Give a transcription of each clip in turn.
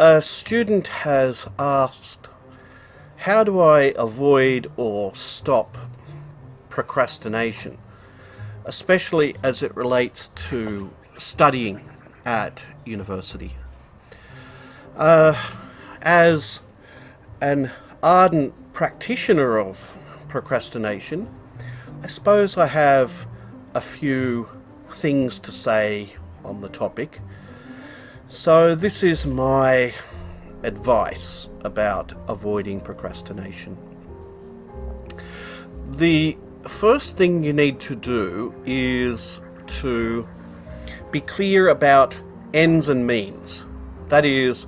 A student has asked, how do I avoid or stop procrastination, especially as it relates to studying at university? As an ardent practitioner of procrastination, I suppose I have a few things to say on the topic. So this is my advice about avoiding procrastination. The first thing you need to do is to be clear about ends and means. That is,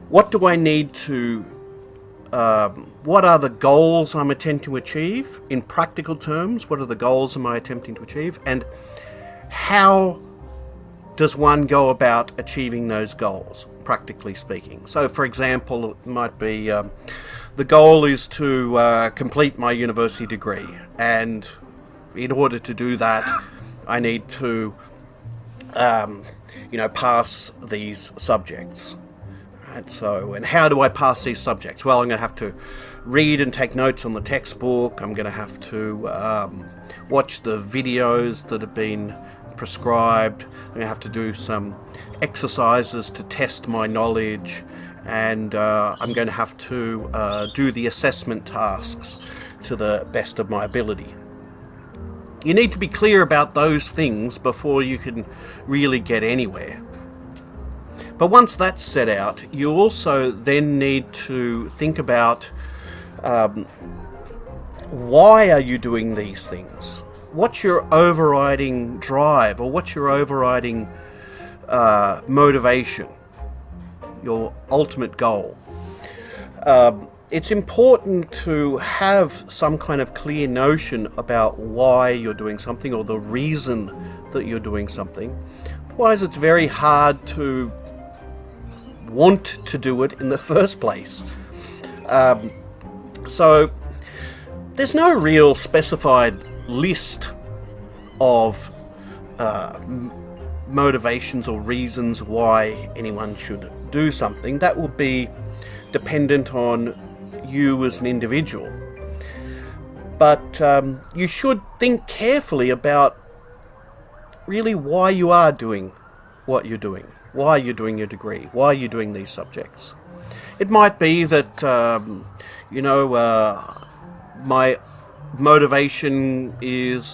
what do I need to, what are the goals I'm attempting to achieve in practical terms? What are the goals am I attempting to achieve? And how does one go about achieving those goals, practically speaking? So, for example, it might be the goal is to complete my university degree, and in order to do that, I need to, pass these subjects. Right? So, and how do I pass these subjects? Well, I'm going to have to read and take notes on the textbook. I'm going to have to watch the videos that have been prescribed. I'm going to have to do some exercises to test my knowledge, and I'm going to have to do the assessment tasks to the best of my ability. You need to be clear about those things before you can really get anywhere. But once that's set out, you also then need to think about why are you doing these things? What's your overriding drive, or what's your overriding motivation, your ultimate goal? It's important to have some kind of clear notion about why you're doing something, or the reason that you're doing something. Otherwise, it's very hard to want to do it in the first place. So there's no real specified list of motivations or reasons why anyone should do something. That will be dependent on you as an individual. But you should think carefully about really why you are doing what you're doing, why you're doing your degree, why you're doing these subjects. It might be that, my motivation is,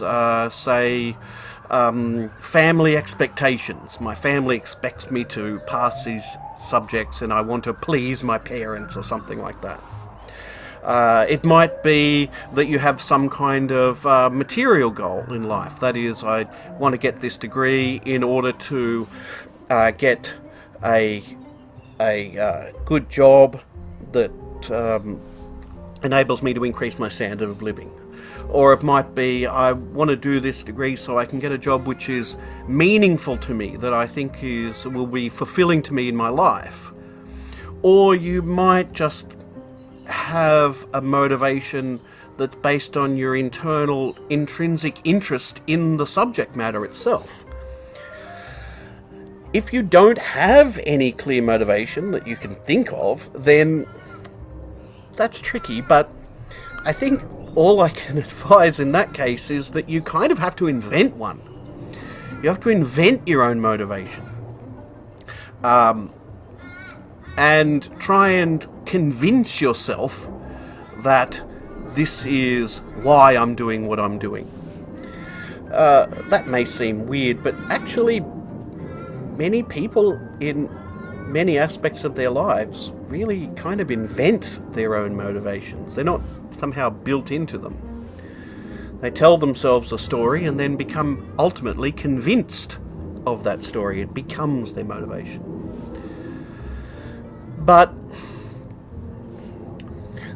family expectations. My family expects me to pass these subjects and I want to please my parents or something like that. It might be that you have some kind of material goal in life. That is, I want to get this degree in order to get a good job that enables me to increase my standard of living. Or it might be, I want to do this degree so I can get a job which is meaningful to me, that I think will be fulfilling to me in my life. Or you might just have a motivation that's based on your internal, intrinsic interest in the subject matter itself. If you don't have any clear motivation that you can think of, then that's tricky, but I think all I can advise in that case is that you kind of have to invent one. You have to invent your own motivation. And try and convince yourself that this is why I'm doing what I'm doing. That may seem weird, but actually many people in many aspects of their lives really kind of invent their own motivations. They're not somehow built into them. They tell themselves a story and then become ultimately convinced of that story. It becomes their motivation. But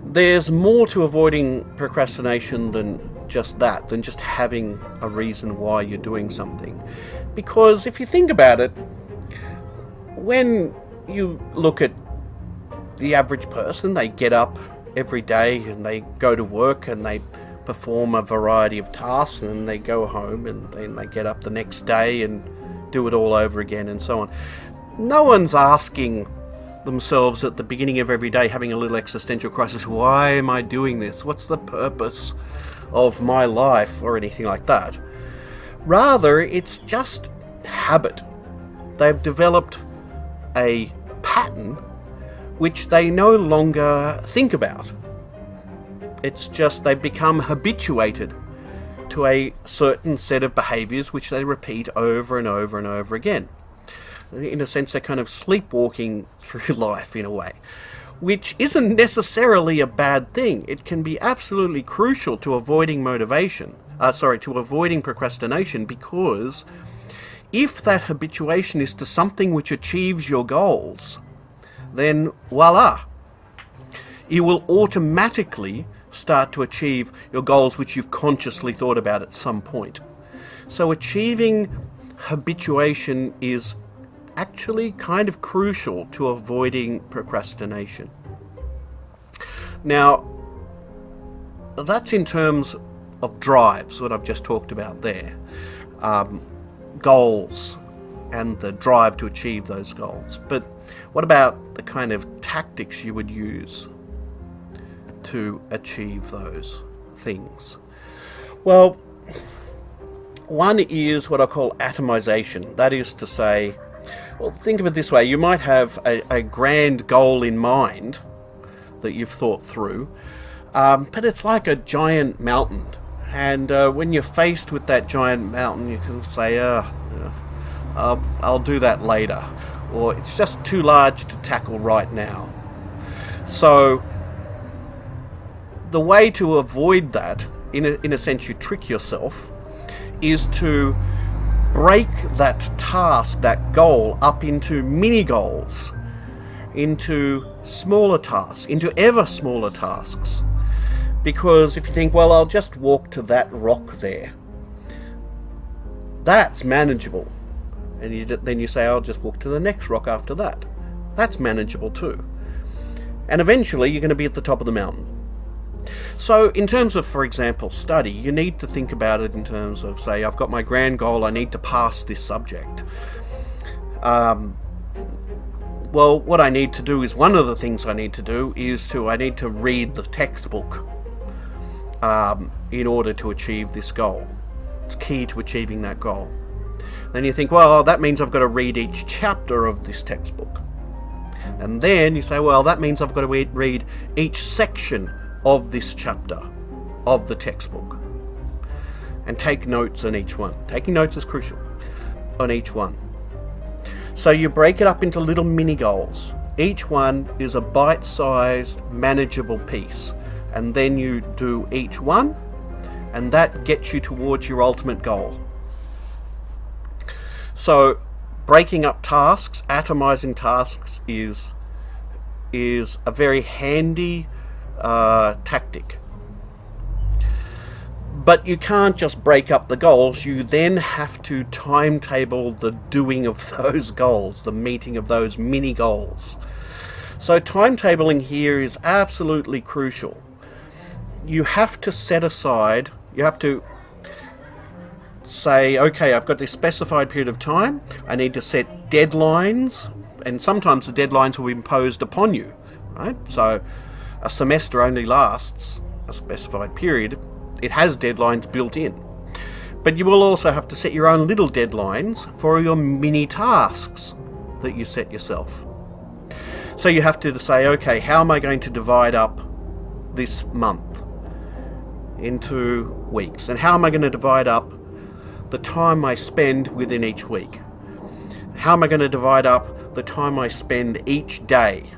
there's more to avoiding procrastination than just that, than just having a reason why you're doing something. Because if you think about it, when you look at the average person, they get up every day and they go to work and they perform a variety of tasks, and then they go home and then they get up the next day and do it all over again and so on. No one's asking themselves at the beginning of every day having a little existential crisis. Why am I doing this? What's the purpose of my life, or anything like that? Rather, it's just habit. They've developed a pattern which they no longer think about. It's just they've become habituated to a certain set of behaviours which they repeat over and over and over again. In a sense, they're kind of sleepwalking through life in a way, which isn't necessarily a bad thing. It can be absolutely crucial to avoiding procrastination, because if that habituation is to something which achieves your goals, then voila, you will automatically start to achieve your goals which you've consciously thought about at some point. So achieving habituation is actually kind of crucial to avoiding procrastination. Now, that's in terms of drives, what I've just talked about there. Goals and the drive to achieve those goals. But what about the kind of tactics you would use to achieve those things? Well, one is what I call atomization. That is to say, well, think of it this way. You might have a grand goal in mind that you've thought through, but it's like a giant mountain. And when you're faced with that giant mountain, you can say, I'll do that later. Or it's just too large to tackle right now. So the way to avoid that, in a sense you trick yourself, is to break that task, that goal, up into mini goals, into smaller tasks, into ever smaller tasks. Because if you think, well, I'll just walk to that rock there, that's manageable. And then you say, I'll just walk to the next rock after that. That's manageable too. And eventually you're going to be at the top of the mountain. So in terms of, for example, study, you need to think about it in terms of, say, I've got my grand goal, I need to pass this subject. Well, what I need to do is, one of the things I need to do is I need to read the textbook in order to achieve this goal. It's key to achieving that goal. Then you think, well, that means I've got to read each chapter of this textbook. And then you say, well, that means I've got to read each section of this chapter of the textbook. And take notes on each one. Taking notes is crucial on each one. So you break it up into little mini goals. Each one is a bite-sized, manageable piece. And then you do each one, and that gets you towards your ultimate goal. So breaking up tasks, atomizing tasks is a very handy tactic. But you can't just break up the goals. You then have to timetable the doing of those goals, the meeting of those mini goals. So timetabling here is absolutely crucial. You have to set aside, you have to say, okay, I've got this specified period of time, I need to set deadlines, and sometimes the deadlines will be imposed upon you, right? So a semester only lasts a specified period. It has deadlines built in. But you will also have to set your own little deadlines for your mini tasks that you set yourself. So you have to say, okay, how am I going to divide up this month into weeks? And how am I going to divide up the time I spend within each week? How am I going to divide up the time I spend each day?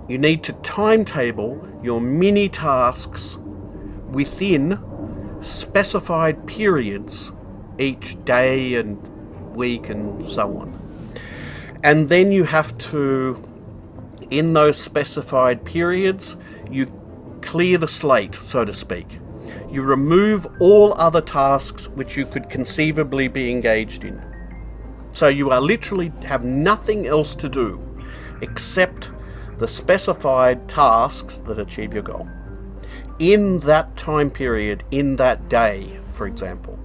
You need to timetable your mini tasks within specified periods each day and week and so on. And then you have to, in those specified periods, you clear the slate, so to speak. You remove all other tasks which you could conceivably be engaged in. So you are literally have nothing else to do except the specified tasks that achieve your goal in that time period, in that day, for example.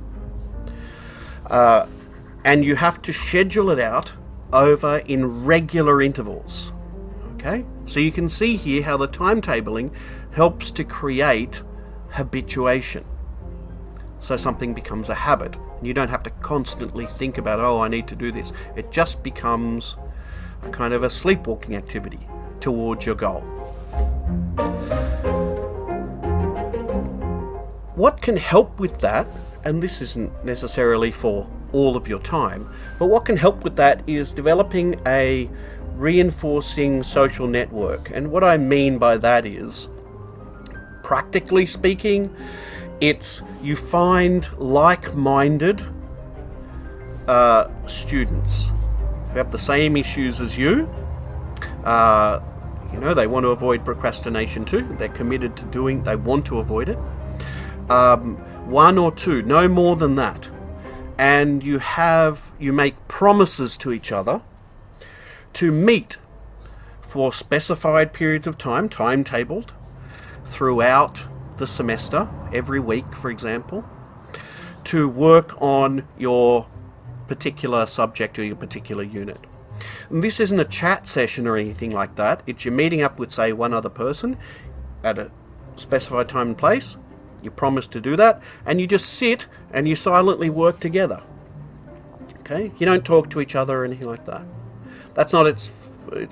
And you have to schedule it out over in regular intervals. Okay, so you can see here how the timetabling helps to create habituation. So something becomes a habit. You don't have to constantly think about, oh, I need to do this. It just becomes a kind of a sleepwalking activity towards your goal. What can help with that, and this isn't necessarily for all of your time, but what can help with that is developing a reinforcing social network. And what I mean by that is, practically speaking, it's you find like-minded students who have the same issues as you. They want to avoid procrastination too. They're committed to they want to avoid it. One or two, no more than that. And you make promises to each other to meet for specified periods of time, timetabled, throughout the semester, every week, for example, to work on your particular subject or your particular unit. And this isn't a chat session or anything like that. It's you're meeting up with, say, one other person at a specified time and place. You promise to do that, and you just sit and you silently work together. Okay? You don't talk to each other or anything like that. That's not its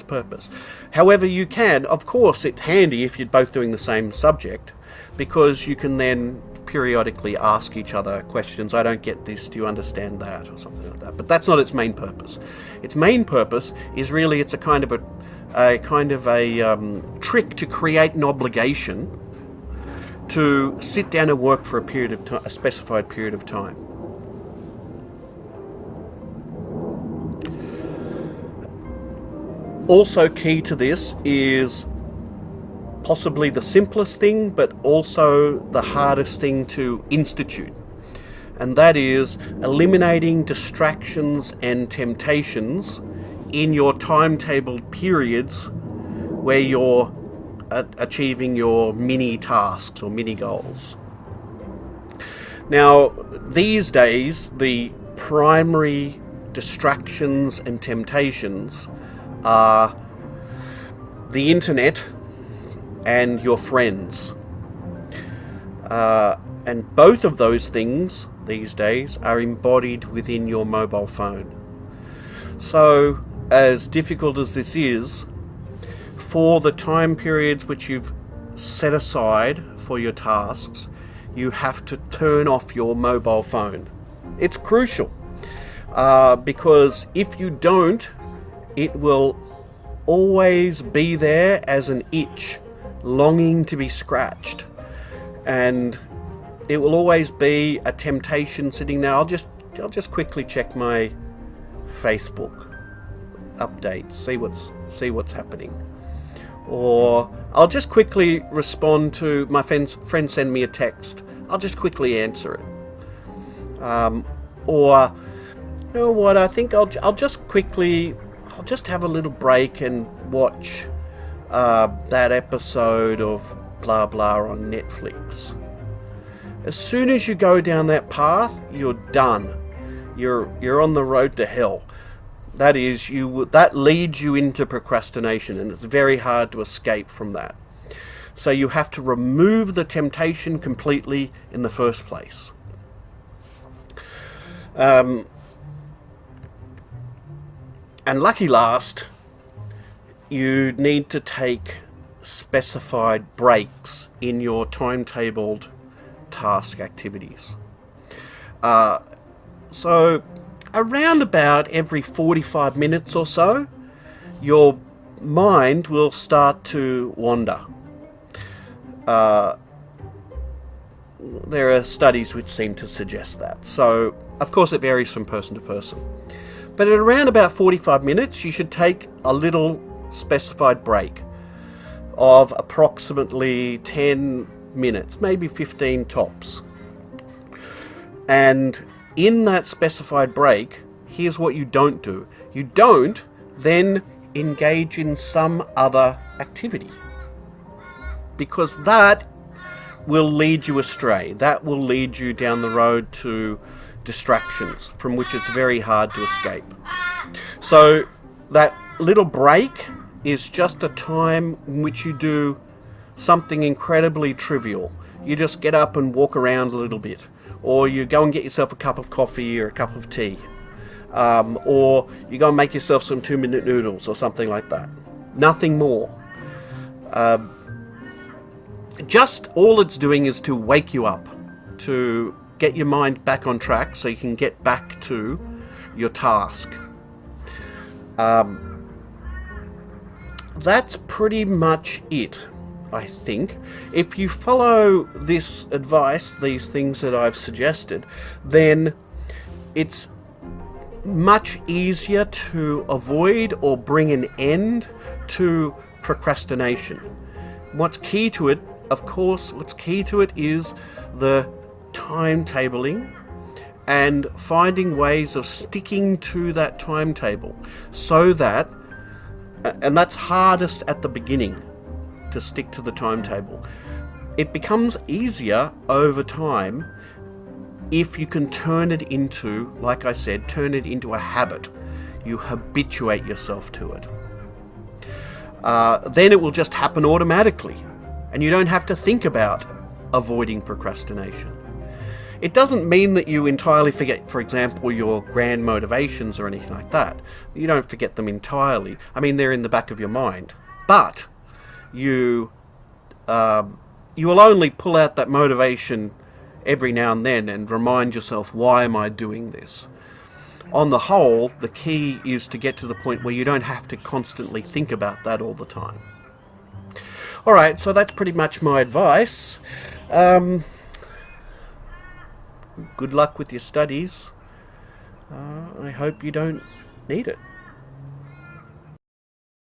purpose. However, you can, of course, it's handy if you're both doing the same subject, because you can then periodically ask each other questions. I don't get this, do you understand that, or something like that. But that's not its main purpose. Its main purpose is really it's a kind of a trick to create an obligation to sit down and work for a specified period of time. Also key to this is possibly the simplest thing, but also the hardest thing to institute. And that is eliminating distractions and temptations in your timetabled periods where you're achieving your mini tasks or mini goals. Now, these days, the primary distractions and temptations are the internet and your friends. And both of those things these days are embodied within your mobile phone. So, as difficult as this is, for the time periods which you've set aside for your tasks, you have to turn off your mobile phone. It's crucial, because if you don't, it will always be there as an itch, longing to be scratched. And it will always be a temptation sitting there. I'll just quickly check my Facebook updates, see what's happening. Or I'll just quickly respond to my friend send me a text. I'll just quickly answer it. Or you know what? I think I'll just have a little break and watch that episode of blah blah on Netflix. As soon as you go down that path, you're done. You're on the road to hell. That leads you into procrastination, and it's very hard to escape from that. So you have to remove the temptation completely in the first place. And lucky last, you need to take specified breaks in your timetabled task activities. So around about every 45 minutes or so, your mind will start to wander. There are studies which seem to suggest that. So, of course, it varies from person to person. But at around about 45 minutes, you should take a little specified break of approximately 10 minutes, maybe 15 tops. And in that specified break, here's what you don't do. You don't then engage in some other activity, because that will lead you astray. That will lead you down the road to distractions from which it's very hard to escape. So That little break is just a time in which you do something incredibly trivial. You just get up and walk around a little bit, or you go and get yourself a cup of coffee or a cup of tea, or you go and make yourself some 2-minute noodles or something like that. Nothing more. Just all it's doing is to wake you up, to get your mind back on track so you can get back to your task. That's pretty much it, I think. If you follow this advice, these things that I've suggested, then it's much easier to avoid or bring an end to procrastination. What's key to it, of course, is the timetabling and finding ways of sticking to that timetable so that, and that's hardest at the beginning, to stick to the timetable. It becomes easier over time if you can turn it into, like I said, turn it into a habit. You habituate yourself to it. Then it will just happen automatically, and you don't have to think about avoiding procrastination. It doesn't mean that you entirely forget, for example, your grand motivations or anything like that. You don't forget them entirely. I mean, they're in the back of your mind. But you will only pull out that motivation every now and then and remind yourself, why am I doing this? On the whole, the key is to get to the point where you don't have to constantly think about that all the time. Alright, so that's pretty much my advice. Good luck with your studies. I hope you don't need it.